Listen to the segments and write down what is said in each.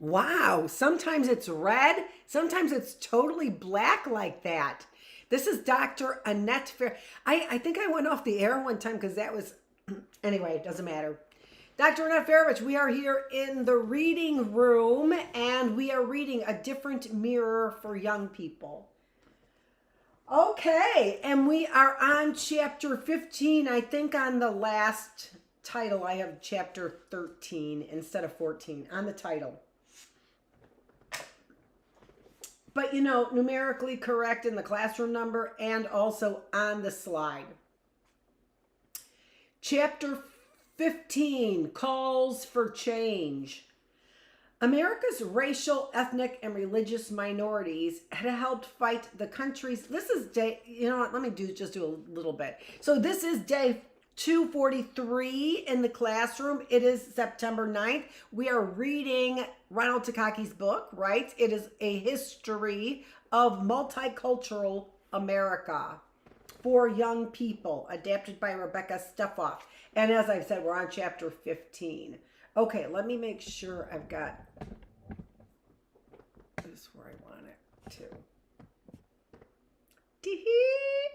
Wow, sometimes it's red, sometimes it's totally black like that. This is Dr. Annette Fair. I think I went off the air one time because that was, anyway, it doesn't matter. Dr. Annette Feravich, we are here in the reading room and we are reading A Different Mirror for Young People. Okay, and we are on chapter 15. I think on the last title I have chapter 13 instead of 14 on the title. But you know, numerically correct in the classroom number and also on the slide. Chapter 15, Calls for Change. America's racial, ethnic, and religious minorities had helped fight the country's, this is day, you know what, let me just do a little bit. So this is day 243 in the classroom. It is September 9th. We are reading Ronald Takaki's book, right? It is a history of multicultural America for young people, adapted by Rebecca Steffoff. And as I've said, we're on chapter 15. Okay, let me make sure I've got this where I want it to. Tee-hee.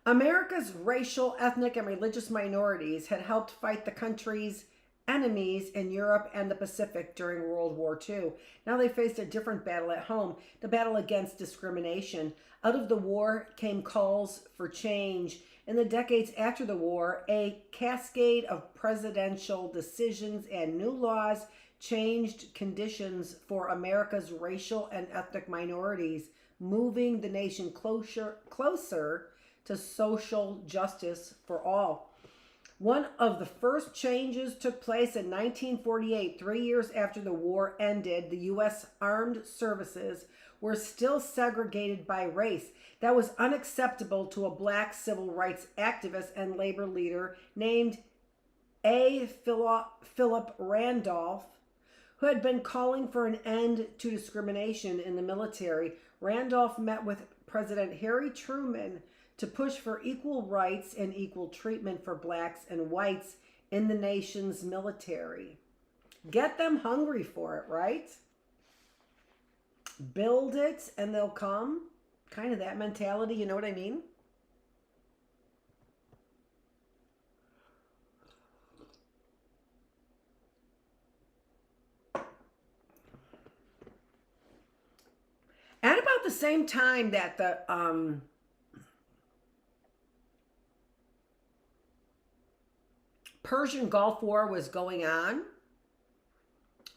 America's racial, ethnic, and religious minorities had helped fight the country's enemies in Europe and the Pacific during World War II. Now they faced a different battle at home, the battle against discrimination. Out of the war came calls for change. In the decades after the war, a cascade of presidential decisions and new laws changed conditions for America's racial and ethnic minorities, moving the nation closer to social justice for all. One of the first changes took place in 1948, 3 years after the war ended. The U.S. Armed Services were still segregated by race. That was unacceptable to a black civil rights activist and labor leader named A. Philip Randolph, who had been calling for an end to discrimination in the military. Randolph met with President Harry Truman to push for equal rights and equal treatment for blacks and whites in the nation's military. Get them hungry for it, right? Build it and they'll come. Kind of that mentality, you know what I mean? At about the same time that the Persian Gulf War was going on,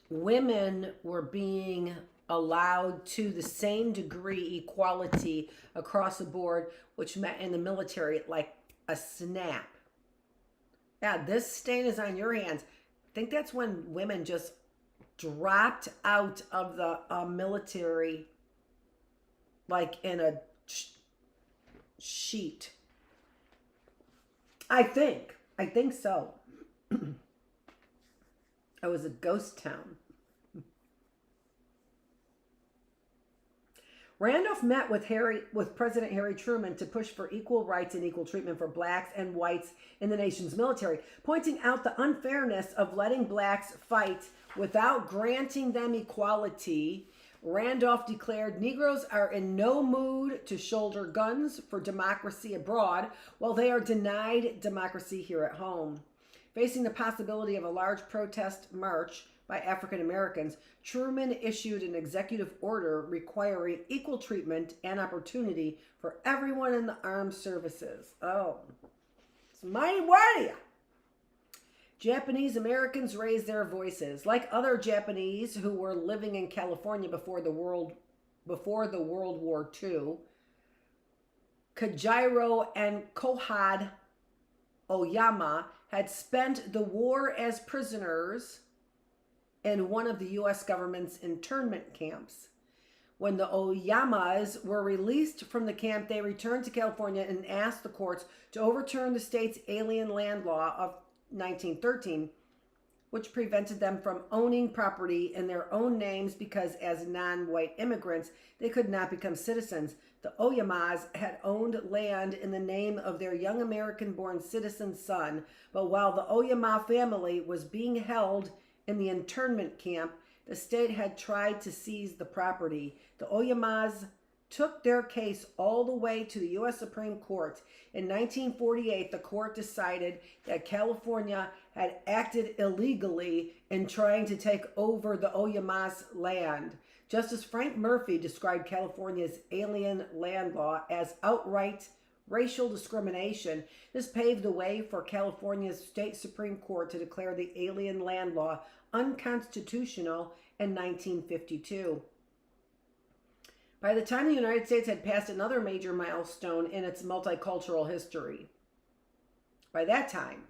women were being allowed to the same degree equality across the board, which meant in the military like a snap. Yeah, this stain is on your hands. I think that's when women just dropped out of the military like in a sheet. I think so. It was a ghost town. Randolph met with President Harry Truman to push for equal rights and equal treatment for blacks and whites in the nation's military, pointing out the unfairness of letting blacks fight without granting them equality. Randolph declared Negroes are in no mood to shoulder guns for democracy abroad while they are denied democracy here at home. Facing the possibility of a large protest march by African Americans, Truman issued an executive order requiring equal treatment and opportunity for everyone in the armed services. Oh, it's mighty wordy. Japanese Americans raised their voices. Like other Japanese who were living in California before the World War II, Kajiro and Kohad Oyama had spent the war as prisoners in one of the U.S. government's internment camps. When the Oyamas were released from the camp, they returned to California and asked the courts to overturn the state's alien land law of 1913, which prevented them from owning property in their own names because as non-white immigrants, they could not become citizens. The Oyamás had owned land in the name of their young American-born citizen son, but while the Oyama family was being held in the internment camp, the state had tried to seize the property. The Oyamás took their case all the way to the U.S. Supreme Court. In 1948, the court decided that California had acted illegally in trying to take over the Oyamás land. Justice Frank Murphy described California's alien land law as outright racial discrimination. This paved the way for California's state Supreme Court to declare the alien land law unconstitutional in 1952. By the time the United States had passed another major milestone in its multicultural history. By that time,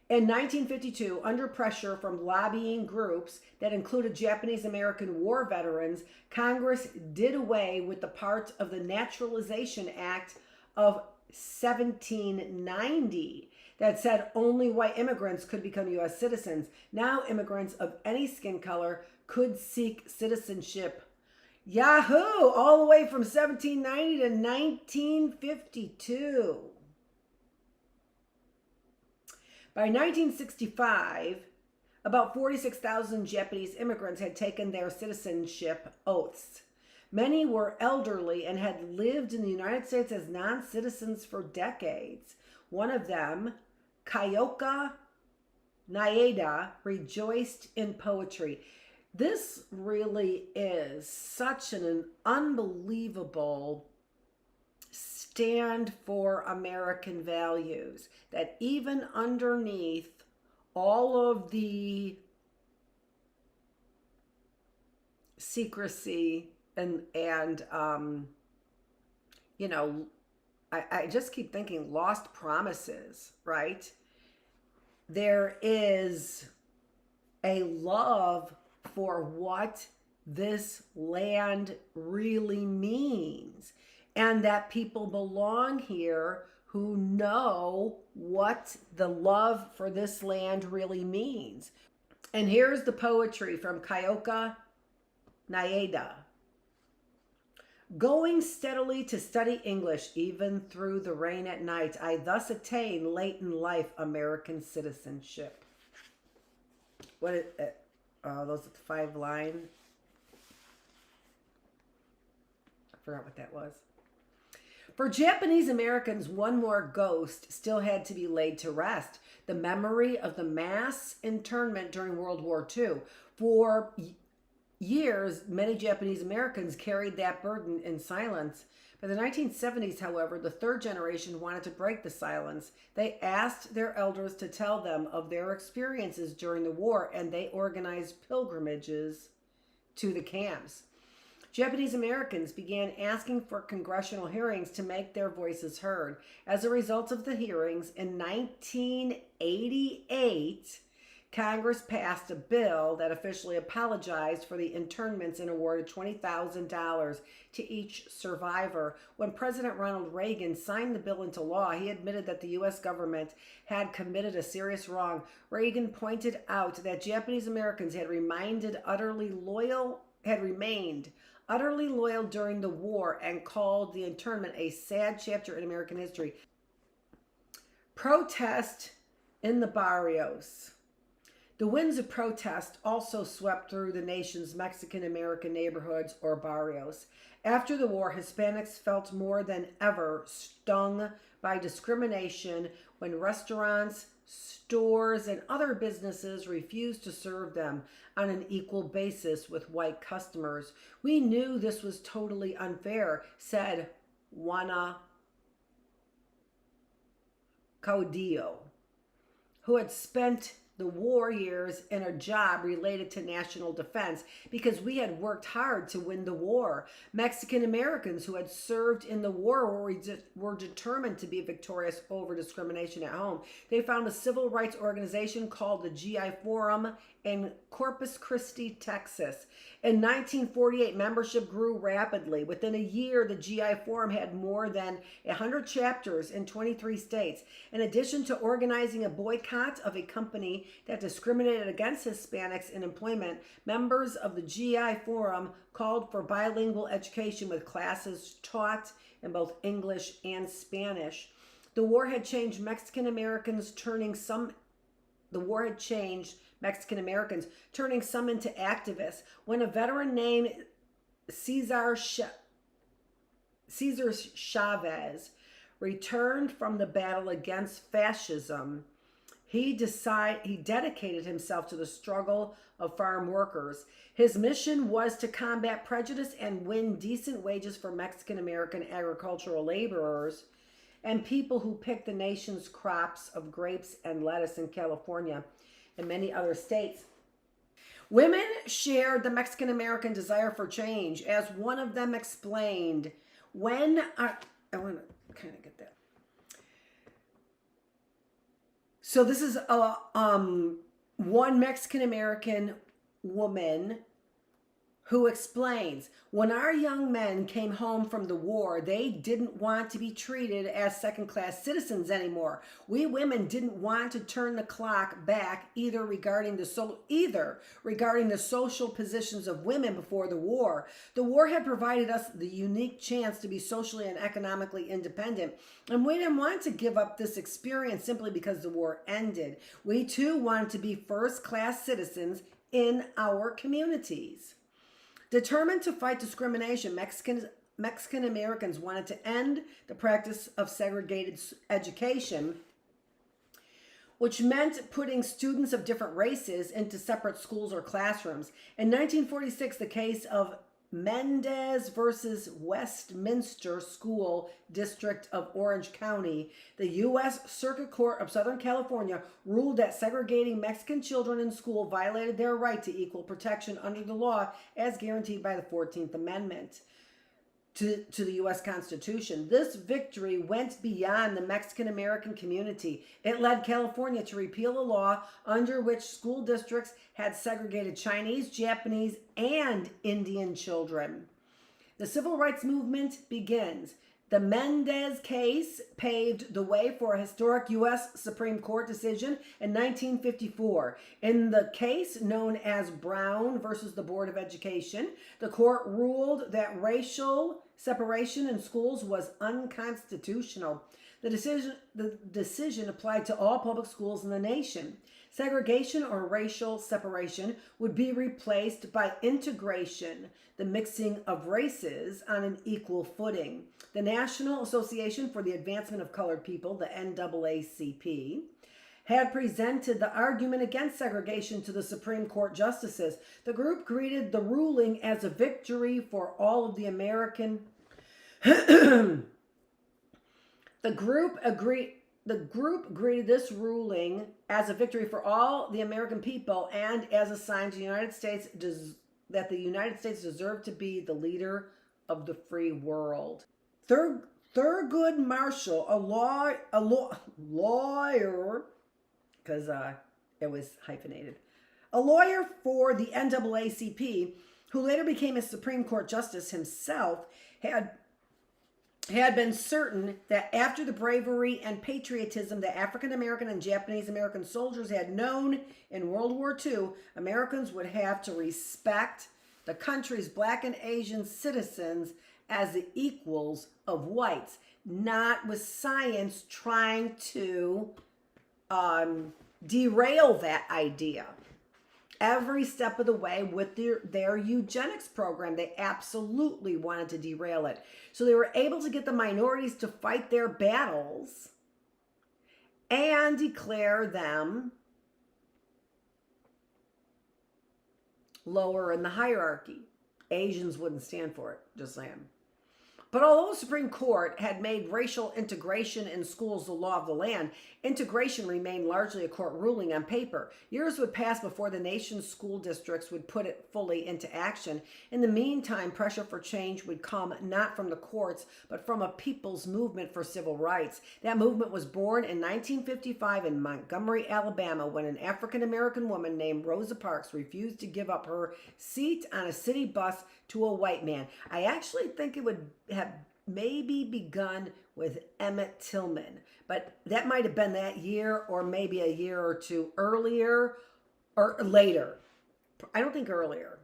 in 1952, under pressure from lobbying groups that included Japanese American war veterans, Congress did away with the part of the Naturalization Act of 1790 that said only white immigrants could become U.S. citizens. Now immigrants of any skin color could seek citizenship. Yahoo! All the way from 1790 to 1952. By 1965, about 46,000 Japanese immigrants had taken their citizenship oaths. Many were elderly and had lived in the United States as non-citizens for decades. One of them, Kyoka Naeda, rejoiced in poetry. This really is such an unbelievable stand for American values that even underneath all of the secrecy and you know, I just keep thinking lost promises, right? There is a love for what this land really means, and that people belong here who know what the love for this land really means. And here's the poetry from Kyoka Naeda. Going steadily to study English, even through the rain at night, I thus attain late in life American citizenship. What is it? Oh, those are the 5 line. I forgot what that was. For Japanese Americans, one more ghost still had to be laid to rest. The memory of the mass internment during World War II. For years, many Japanese Americans carried that burden in silence. By the 1970s, however, the third generation wanted to break the silence. They asked their elders to tell them of their experiences during the war, and they organized pilgrimages to the camps. Japanese Americans began asking for congressional hearings to make their voices heard. As a result of the hearings, in 1988, Congress passed a bill that officially apologized for the internments and awarded $20,000 to each survivor. When President Ronald Reagan signed the bill into law, he admitted that the U.S. government had committed a serious wrong. Reagan pointed out that Japanese Americans had remained utterly loyal during the war and called the internment a sad chapter in American history. Protest in the barrios. The winds of protest also swept through the nation's Mexican-American neighborhoods or barrios. After the war, Hispanics felt more than ever stung by discrimination when restaurants, stores, and other businesses refused to serve them on an equal basis with white customers. We knew this was totally unfair, said Juana Caudillo, who had spent the war years in a job related to national defense because we had worked hard to win the war. Mexican Americans who had served in the war were determined to be victorious over discrimination at home. They found a civil rights organization called the GI Forum in Corpus Christi, Texas. In 1948, membership grew rapidly. Within a year, the GI Forum had more than 100 chapters in 23 states. In addition to organizing a boycott of a company company that discriminated against Hispanics in employment, members of the GI Forum called for bilingual education with classes taught in both English and Spanish. The war had changed Mexican Americans, turning some into activists. When a veteran named Cesar Chavez returned from the battle against fascism, he dedicated himself to the struggle of farm workers. His mission was to combat prejudice and win decent wages for Mexican American agricultural laborers and people who picked the nation's crops of grapes and lettuce in California and many other states. Women shared the Mexican American desire for change, as one of them explained. I want to kind of get that. So this is one Mexican American woman who explains, when our young men came home from the war, they didn't want to be treated as second-class citizens anymore. We women didn't want to turn the clock back either regarding the social positions of women before the war. The war had provided us the unique chance to be socially and economically independent, and we didn't want to give up this experience simply because the war ended. We too wanted to be first-class citizens in our communities. Determined to fight discrimination, Mexican Americans wanted to end the practice of segregated education, which meant putting students of different races into separate schools or classrooms. In 1946, the case of Mendez versus Westminster School District of Orange County, the U.S. Circuit Court of Southern California ruled that segregating Mexican children in school violated their right to equal protection under the law as guaranteed by the 14th Amendment to the U.S. Constitution. This victory went beyond the Mexican American community. It led California to repeal a law under which school districts had segregated Chinese, Japanese, and Indian children. The civil rights movement begins. The Mendez case paved the way for a historic U.S. Supreme Court decision in 1954. In the case known as Brown versus the Board of Education, the court ruled that racial separation in schools was unconstitutional. The decision applied to all public schools in the nation. Segregation or racial separation would be replaced by integration, the mixing of races on an equal footing. The National Association for the Advancement of Colored People, the NAACP, had presented the argument against segregation to the Supreme Court justices. The group greeted the ruling as a victory for all of the American. The group greeted this ruling as a victory for all the American people and as a sign to the United States that the United States deserved to be the leader of the free world. Thurgood Marshall, a lawyer, because it was hyphenated, a lawyer for the NAACP, who later became a Supreme Court justice himself, had been certain that after the bravery and patriotism that African American and Japanese American soldiers had known in World War II, Americans would have to respect the country's Black and Asian citizens as the equals of whites, not with science trying to derail that idea. Every step of the way with their eugenics program, they absolutely wanted to derail it. So they were able to get the minorities to fight their battles and declare them lower in the hierarchy. Asians wouldn't stand for it, just saying. But although the Supreme Court had made racial integration in schools the law of the land, integration remained largely a court ruling on paper. Years would pass before the nation's school districts would put it fully into action. In the meantime, pressure for change would come not from the courts, but from a people's movement for civil rights. That movement was born in 1955 in Montgomery, Alabama, when an African-American woman named Rosa Parks refused to give up her seat on a city bus to a white man. I actually think it would have maybe begun with Emmett Tillman. But that might have been that year or maybe a year or two earlier or later. I don't think earlier.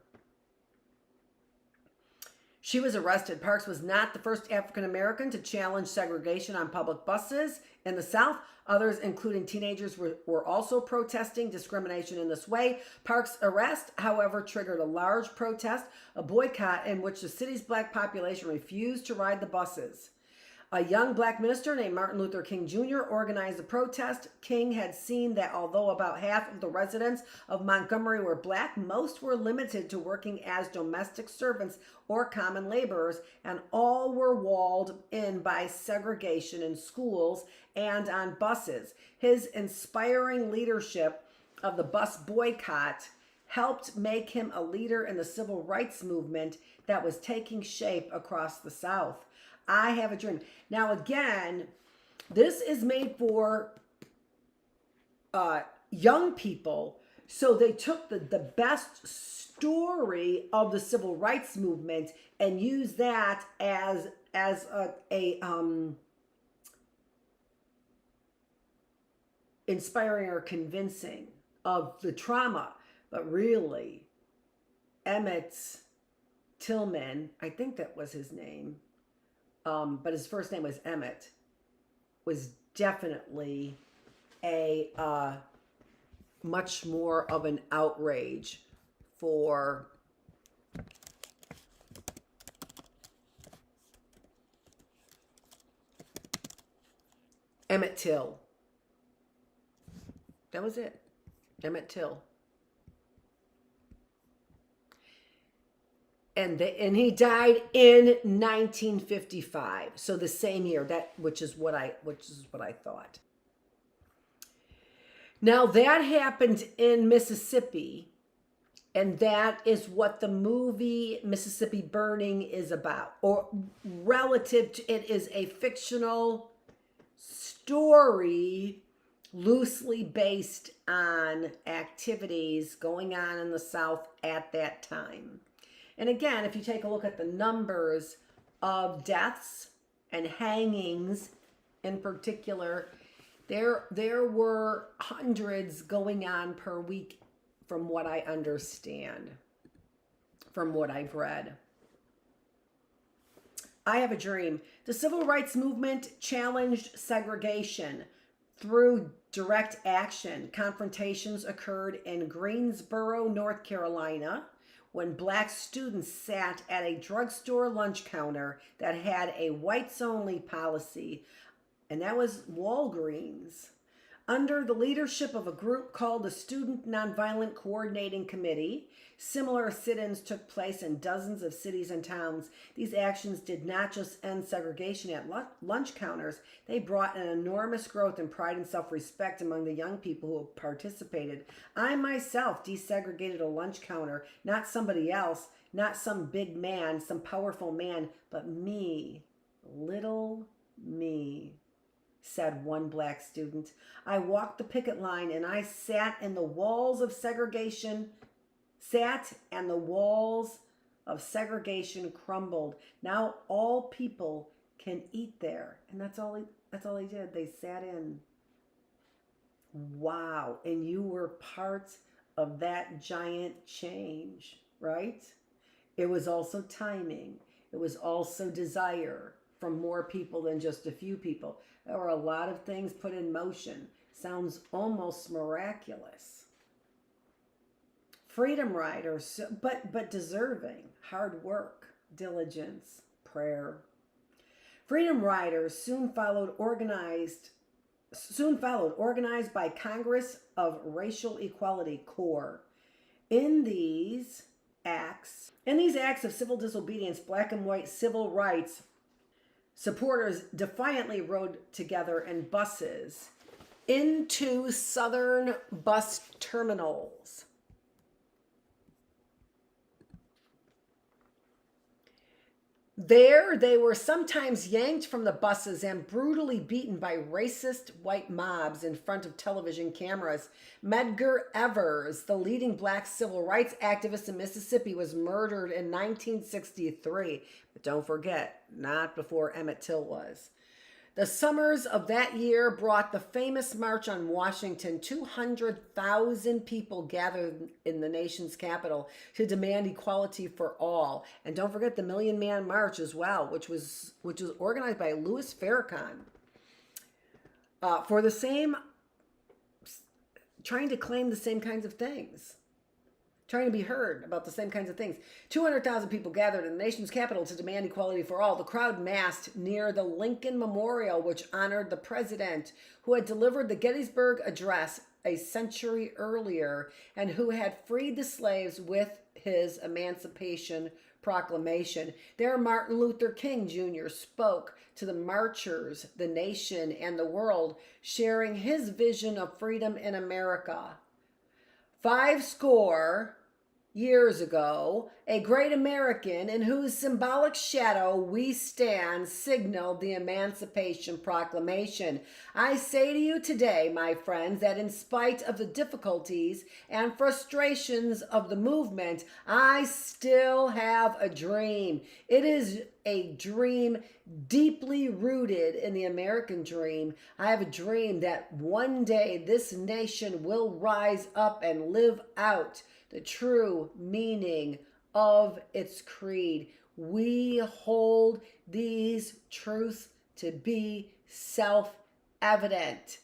She was arrested. Parks was not the first African American to challenge segregation on public buses in the South. Others, including teenagers, were also protesting discrimination in this way. Parks' arrest, however, triggered a large protest, a boycott in which the city's black population refused to ride the buses. A young black minister named Martin Luther King Jr. organized the protest. King had seen that although about half of the residents of Montgomery were black, most were limited to working as domestic servants or common laborers, and all were walled in by segregation in schools and on buses. His inspiring leadership of the bus boycott helped make him a leader in the civil rights movement that was taking shape across the South. I Have a Dream. Now, again, this is made for young people. So they took the best story of the civil rights movement and used that as a inspiring or convincing of the trauma. But really, Emmett Tillman, I think that was his name, but his first name was Emmett, was definitely a much more of an outrage for Emmett Till. That was it. Emmett Till. And he died in 1955. So the same year, which is what I thought. Now that happened in Mississippi, and that is what the movie Mississippi Burning is about, or relative to it is a fictional story loosely based on activities going on in the South at that time. And again, if you take a look at the numbers of deaths and hangings in particular, there were hundreds going on per week from what I understand, from what I've read. I Have a Dream. The civil rights movement challenged segregation through direct action. Confrontations occurred in Greensboro, North Carolina, when black students sat at a drugstore lunch counter that had a whites-only policy, and that was Walgreens. Under the leadership of a group called the Student Nonviolent Coordinating Committee, similar sit-ins took place in dozens of cities and towns. These actions did not just end segregation at lunch counters, they brought an enormous growth in pride and self-respect among the young people who participated. I myself desegregated a lunch counter, not somebody else, not some big man, some powerful man, but me, little me, said one black student. I walked the picket line and I sat and the walls of segregation crumbled. Now all people can eat there. And that's all he did. They sat in. Wow. And you were part of that giant change, right? It was also timing. It was also desire from more people than just a few people. There were a lot of things put in motion. Sounds almost miraculous. Freedom riders, but deserving. Hard work, diligence, prayer. Freedom riders soon followed, organized by Congress of Racial Equality, CORE. In these acts of civil disobedience, black and white civil rights supporters defiantly rode together in buses into southern bus terminals. There, they were sometimes yanked from the buses and brutally beaten by racist white mobs in front of television cameras. Medgar Evers, the leading black civil rights activist in Mississippi, was murdered in 1963. But don't forget, not before Emmett Till was. The summers of that year brought the famous March on Washington. 200,000 people gathered in the nation's capital to demand equality for all. And don't forget the Million Man March as well, which was organized by Louis Farrakhan. For the same, trying to claim the same kinds of things. Trying to be heard about the same kinds of things. 200,000 people gathered in the nation's capital to demand equality for all. The crowd massed near the Lincoln Memorial, which honored the president who had delivered the Gettysburg Address a century earlier and who had freed the slaves with his Emancipation Proclamation. There, Martin Luther King Jr. spoke to the marchers, the nation, and the world, sharing his vision of freedom in America. 50 years ago, a great American in whose symbolic shadow we stand signaled the Emancipation Proclamation. I say to you today, my friends, that in spite of the difficulties and frustrations of the movement, I still have a dream. It is a dream deeply rooted in the American dream. I have a dream that one day this nation will rise up and live out the true meaning of its creed. We hold these truths to be self-evident.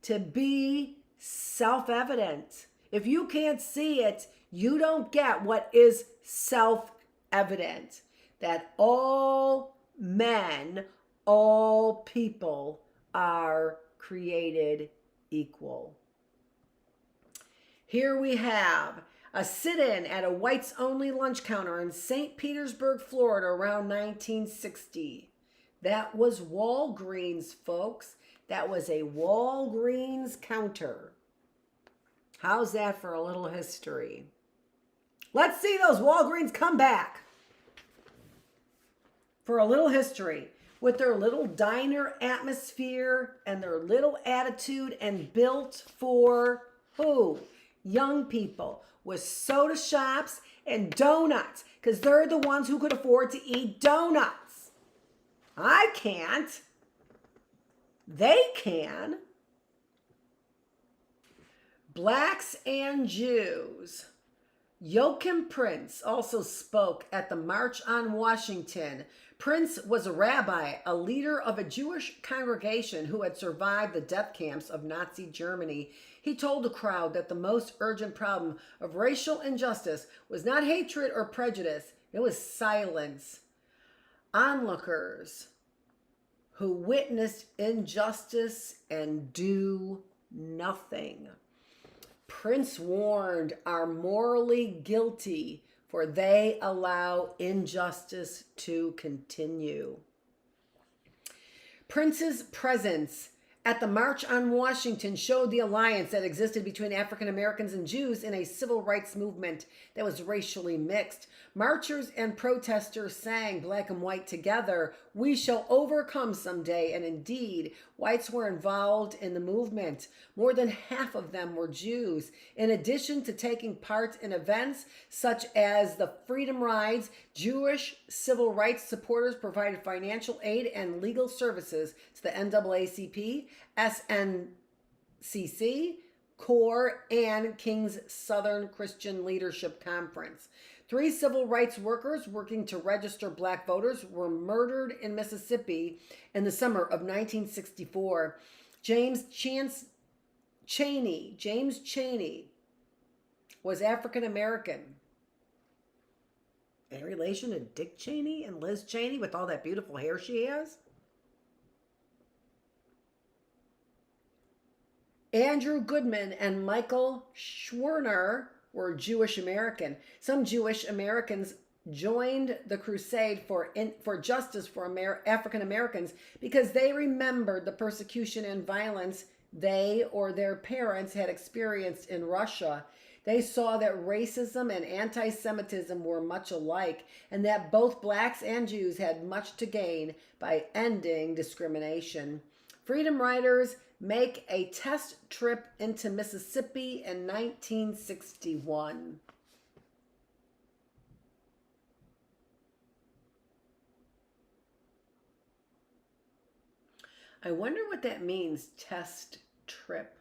To be self-evident. If you can't see it, you don't get what is self-evident. That all men, all people are created equal. Here we have a sit-in at a whites-only lunch counter in St. Petersburg, Florida around 1960. That was Walgreens, folks. That was a Walgreens counter. How's that for a little history? Let's see those Walgreens come back. For a little history, with their little diner atmosphere and their little attitude, and built for who? Young people, with soda shops and donuts, because they're the ones who could afford to eat donuts. I can't. They can. Blacks and Jews. Joachim Prince also spoke at the March on Washington. Prince was a rabbi, a leader of a Jewish congregation who had survived the death camps of Nazi Germany. He told the crowd that the most urgent problem of racial injustice was not hatred or prejudice, it was silence. Onlookers who witnessed injustice and do nothing. Prince warned are morally guilty, for they allow injustice to continue. Prince's presence at the March on Washington showed the alliance that existed between African Americans and Jews in a civil rights movement that was racially mixed. Marchers and protesters sang black and white together, "We shall overcome someday," and indeed, whites were involved in the movement. More than half of them were Jews. In addition to taking part in events such as the Freedom Rides, Jewish civil rights supporters provided financial aid and legal services to the NAACP, SNCC, CORE, and King's Southern Christian Leadership Conference. 3 civil rights workers working to register black voters were murdered in Mississippi in the summer of 1964. James Chaney was African American. Any relation to Dick Cheney and Liz Cheney with all that beautiful hair she has? Andrew Goodman and Michael Schwerner were Jewish American. Some Jewish Americans joined the crusade for justice for African Americans because they remembered the persecution and violence they or their parents had experienced in Russia. They saw that racism and anti-Semitism were much alike, and that both blacks and Jews had much to gain by ending discrimination. Freedom Riders make a test trip into Mississippi in 1961. I wonder what that means, test trip.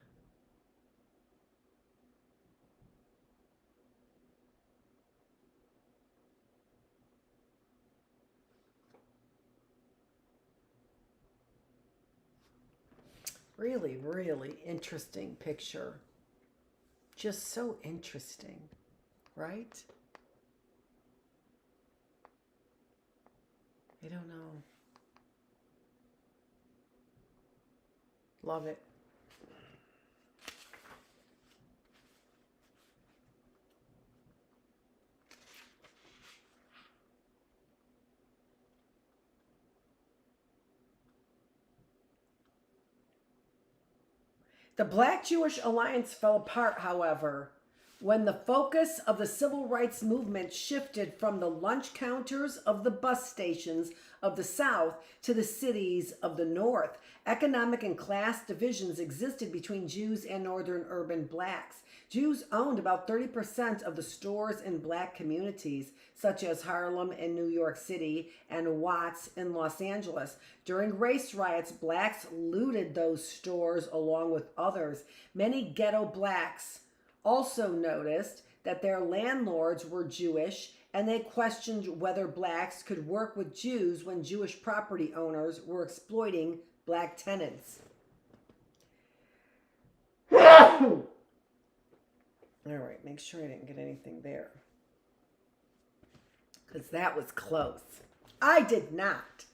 Really, really interesting picture. Just so interesting, right? I don't know. Love it. The Black Jewish alliance fell apart, however, when the focus of the civil rights movement shifted from the lunch counters of the bus stations of the South to the cities of the North. Economic and class divisions existed between Jews and northern urban blacks. Jews owned about 30% of the stores in black communities, such as Harlem in New York City and Watts in Los Angeles. During race riots, blacks looted those stores along with others. Many ghetto blacks also noticed that their landlords were Jewish, and they questioned whether blacks could work with Jews when Jewish property owners were exploiting black tenants. All right, make sure I didn't get anything there, because that was close. I did not.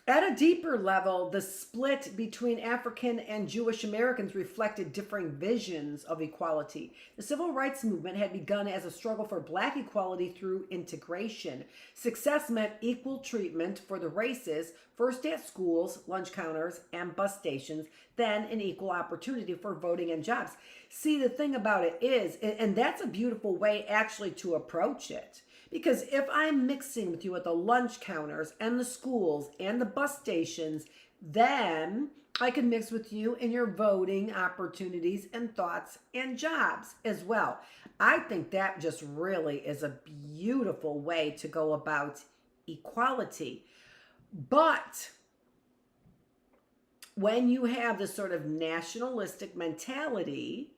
At a deeper level, the split between African and Jewish Americans reflected differing visions of equality. The civil rights movement had begun as a struggle for black equality through integration. Success meant equal treatment for the races, first at schools, lunch counters, and bus stations, then an equal opportunity for voting and jobs. See, the thing about it is, and that's a beautiful way actually to approach it. Because if I'm mixing with you at the lunch counters and the schools and the bus stations, then I can mix with you in your voting opportunities and thoughts and jobs as well. I think that just really is a beautiful way to go about equality. But when you have this sort of nationalistic mentality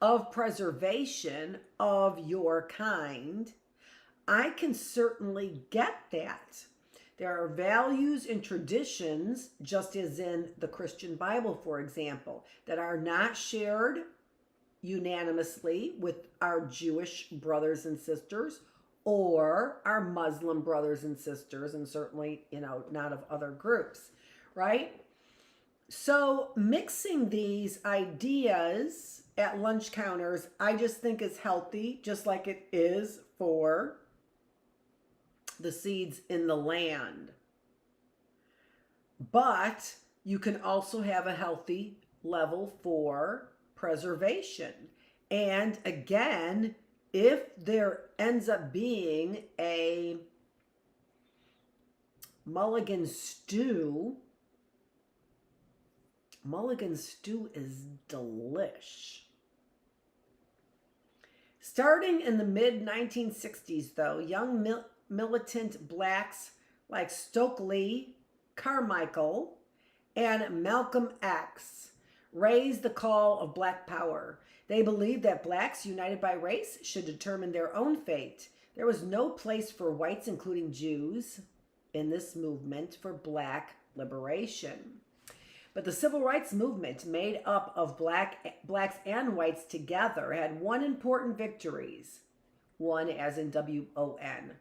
of preservation of your kind, I can certainly get that. There are values and traditions, just as in the Christian Bible, for example, that are not shared unanimously with our Jewish brothers and sisters or our Muslim brothers and sisters, and certainly, not of other groups, right? So mixing these ideas at lunch counters, I just think is healthy, just like it is for the seeds in the land. But you can also have a healthy level for preservation. And again, if there ends up being a mulligan stew is delish. Starting in the mid-1960s, though, young militant blacks like Stokely Carmichael and Malcolm X raised the call of black power. They believed that blacks, united by race, should determine their own fate. There was no place for whites, including Jews, in this movement for black liberation. But the civil rights movement, made up of blacks and whites together, had one important victories. One as in W-O-N.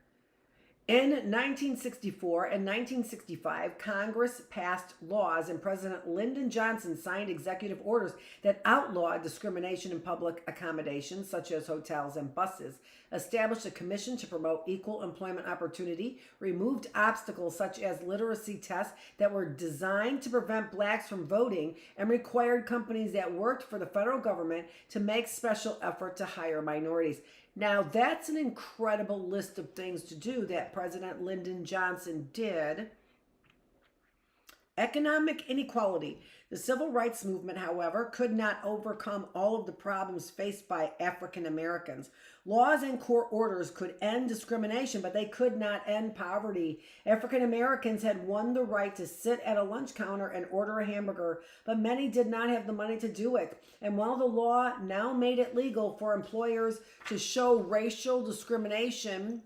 In 1964 and 1965, Congress passed laws and President Lyndon Johnson signed executive orders that outlawed discrimination in public accommodations such as hotels and buses, established a commission to promote equal employment opportunity, removed obstacles such as literacy tests that were designed to prevent blacks from voting, and required companies that worked for the federal government to make special effort to hire minorities. Now, that's an incredible list of things to do that President Lyndon Johnson did Economic inequality. The civil rights movement, however, could not overcome all of the problems faced by African Americans. Laws and court orders could end discrimination, but they could not end poverty. African Americans had won the right to sit at a lunch counter and order a hamburger, but many did not have the money to do it. And while the law now made it legal for employers to show racial discrimination,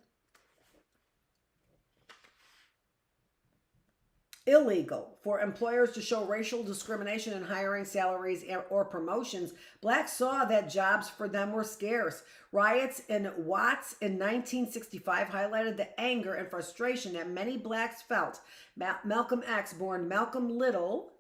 illegal for employers to show racial discrimination in hiring, salaries, or promotions, blacks saw that jobs for them were scarce. Riots in Watts in 1965 highlighted the anger and frustration that many blacks felt. Malcolm X, born Malcolm Little,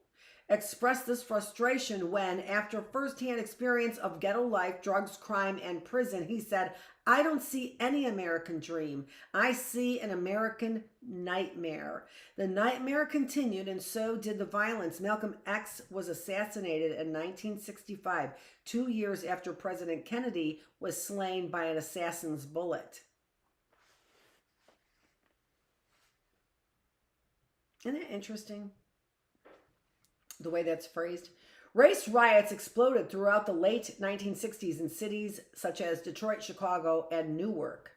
expressed this frustration when, after firsthand experience of ghetto life, drugs, crime, and prison, he said, "I don't see any American dream. I see an American nightmare." The nightmare continued, and so did the violence. Malcolm X was assassinated in 1965, 2 years after President Kennedy was slain by an assassin's bullet. Isn't that interesting? The way that's phrased. Race riots exploded throughout the late 1960s in cities such as Detroit, Chicago, and Newark,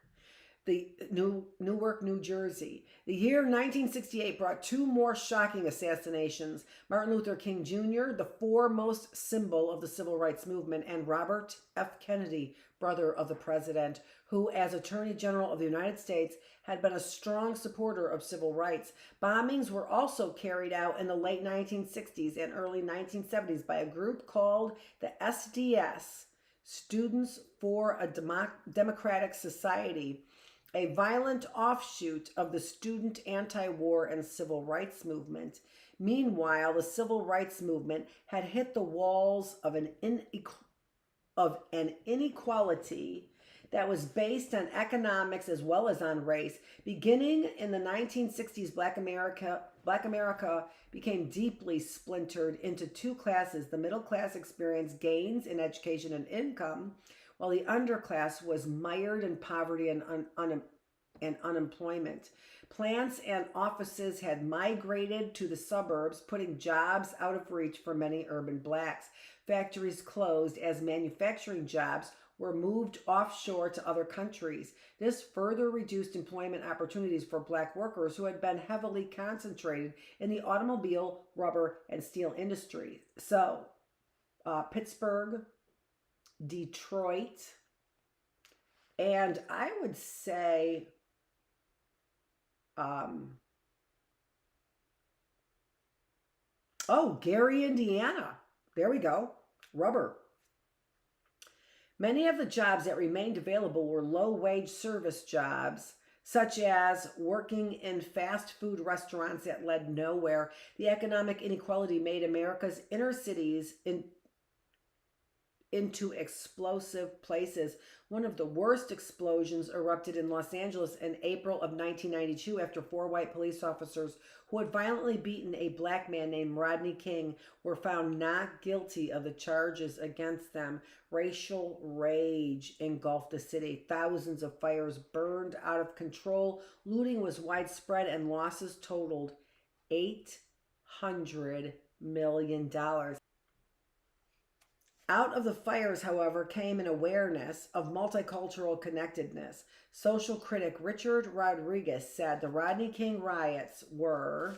New Jersey. The year 1968 brought two more shocking assassinations: Martin Luther King Jr., the foremost symbol of the civil rights movement, and Robert F. Kennedy, brother of the president, who, as Attorney General of the United States, had been a strong supporter of civil rights. Bombings were also carried out in the late 1960s and early 1970s by a group called the SDS, Students for a Democratic Society, a violent offshoot of the student anti-war and civil rights movement. Meanwhile, the civil rights movement had hit the walls of an inequality that was based on economics as well as on race. Beginning in the 1960s, Black America became deeply splintered into two classes. The middle class experienced gains in education and income, while the underclass was mired in poverty and unemployment. Plants and offices had migrated to the suburbs, putting jobs out of reach for many urban blacks. Factories closed as manufacturing jobs were moved offshore to other countries. This further reduced employment opportunities for black workers who had been heavily concentrated in the automobile, rubber, and steel industry. So, Pittsburgh, Detroit, and I would say Gary, Indiana. There we go. Rubber. Many of the jobs that remained available were low-wage service jobs, such as working in fast food restaurants that led nowhere. The economic inequality made America's inner cities into explosive places. One of the worst explosions erupted in Los Angeles in April of 1992 after 4 white police officers who had violently beaten a black man named Rodney King were found not guilty of the charges against them. Racial rage engulfed the city. Thousands of fires burned out of control. Looting was widespread and losses totaled $800 million. Out of the fires, however, came an awareness of multicultural connectedness. Social critic Richard Rodriguez said the Rodney King riots were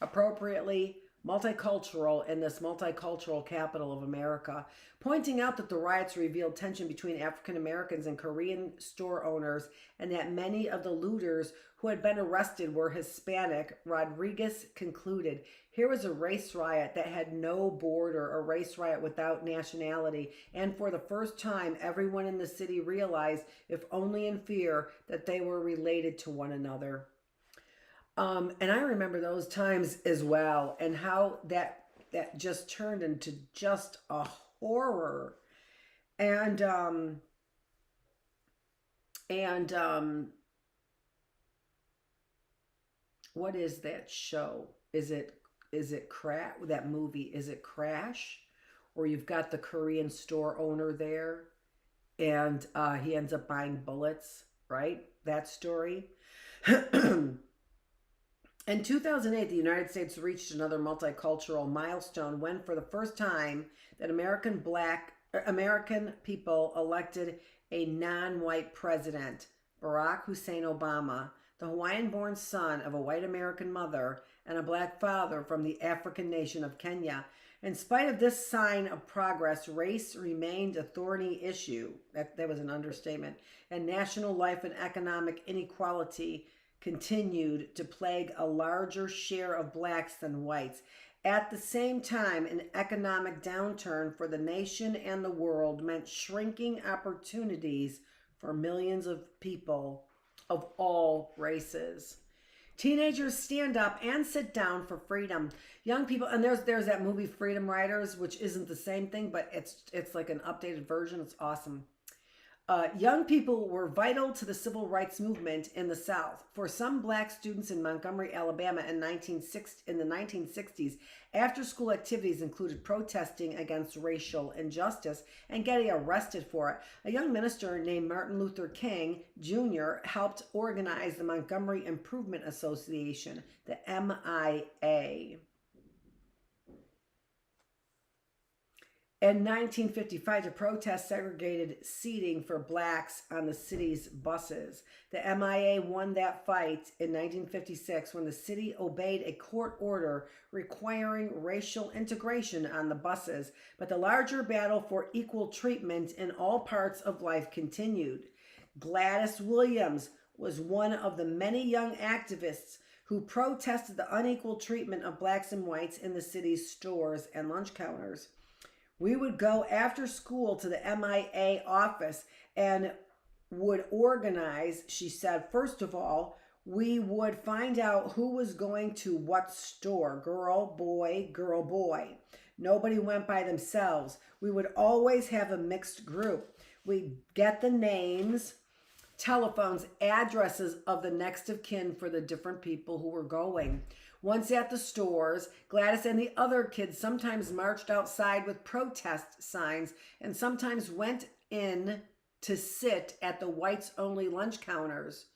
appropriately multicultural in this multicultural capital of America, pointing out that the riots revealed tension between African Americans and Korean store owners and that many of the looters who had been arrested were Hispanic. Rodriguez concluded, here was a race riot that had no border, a race riot without nationality, and for the first time, everyone in the city realized, if only in fear, that they were related to one another. And I remember those times as well, and how that just turned into just a horror. And what is that show? Is it Crash? That movie, is it Crash? Where you've got the Korean store owner there, and he ends up buying bullets, right? That story. In 2008, the United States reached another multicultural milestone when, for the first time, that American people elected a non-white president, Barack Hussein Obama, the Hawaiian-born son of a white American mother and a black father from the African nation of Kenya. In spite of this sign of progress, race remained a thorny issue. That was an understatement. And national life and economic inequality continued to plague a larger share of blacks than whites. At the same time, an economic downturn for the nation and the world meant shrinking opportunities for millions of people of all races. Teenagers stand up and sit down for freedom. Young people, and there's that movie Freedom Riders, which isn't the same thing, but it's like an updated version. It's awesome. Young people were vital to the civil rights movement in the South. For some black students in Montgomery, Alabama in the 1960s, after-school activities included protesting against racial injustice and getting arrested for it. A young minister named Martin Luther King Jr. helped organize the Montgomery Improvement Association, the MIA. In 1955, to protest segregated seating for blacks on the city's buses. The MIA won that fight in 1956 when the city obeyed a court order requiring racial integration on the buses. But the larger battle for equal treatment in all parts of life continued. Gladys Williams was one of the many young activists who protested the unequal treatment of blacks and whites in the city's stores and lunch counters. We would go after school to the MIA office and would organize, she said. First of all, we would find out who was going to what store, girl, boy, girl, boy. Nobody went by themselves. We would always have a mixed group. We'd get the names, telephones, addresses of the next of kin for the different people who were going. Once at the stores, Gladys and the other kids sometimes marched outside with protest signs and sometimes went in to sit at the whites-only lunch counters.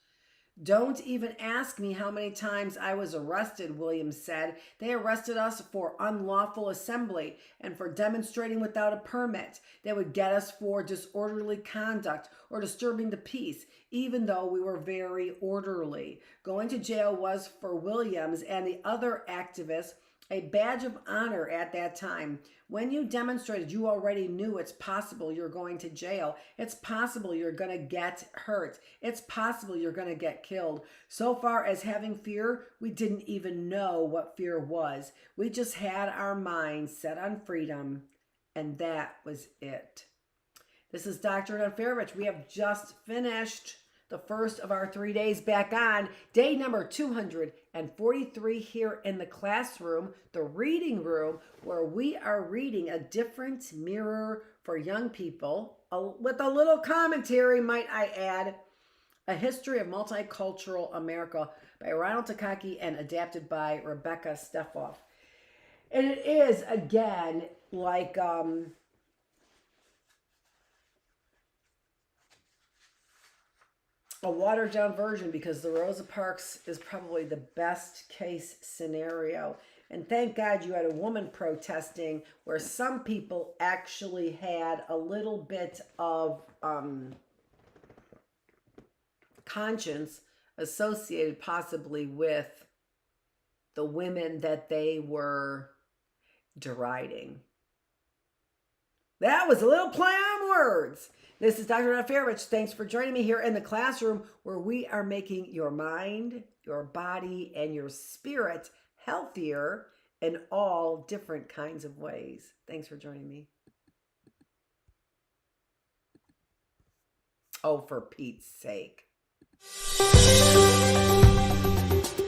Don't even ask me how many times I was arrested, Williams said. They arrested us for unlawful assembly and for demonstrating without a permit. They would get us for disorderly conduct or disturbing the peace, even though we were very orderly. Going to jail was, for Williams and the other activists, a badge of honor at that time. When you demonstrated, you already knew it's possible you're going to jail. It's possible you're going to get hurt. It's possible you're going to get killed. So far as having fear, we didn't even know what fear was. We just had our minds set on freedom, and that was it. This is Dr. Annette Feravich. We have just finished the first of our 3 days back on, day number 243 here in the classroom, the reading room, where we are reading A Different Mirror for Young People, with a little commentary, might I add, A History of Multicultural America by Ronald Takaki and adapted by Rebecca Steffoff. And it is, again, like a watered down version, because the Rosa Parks is probably the best case scenario. And thank God you had a woman protesting where some people actually had a little bit of conscience associated possibly with the women that they were deriding. That was a little play on words. This is Dr. Annette Feravich. Thanks for joining me here in the classroom, where we are making your mind, your body, and your spirit healthier in all different kinds of ways. Thanks for joining me. Oh, for Pete's sake.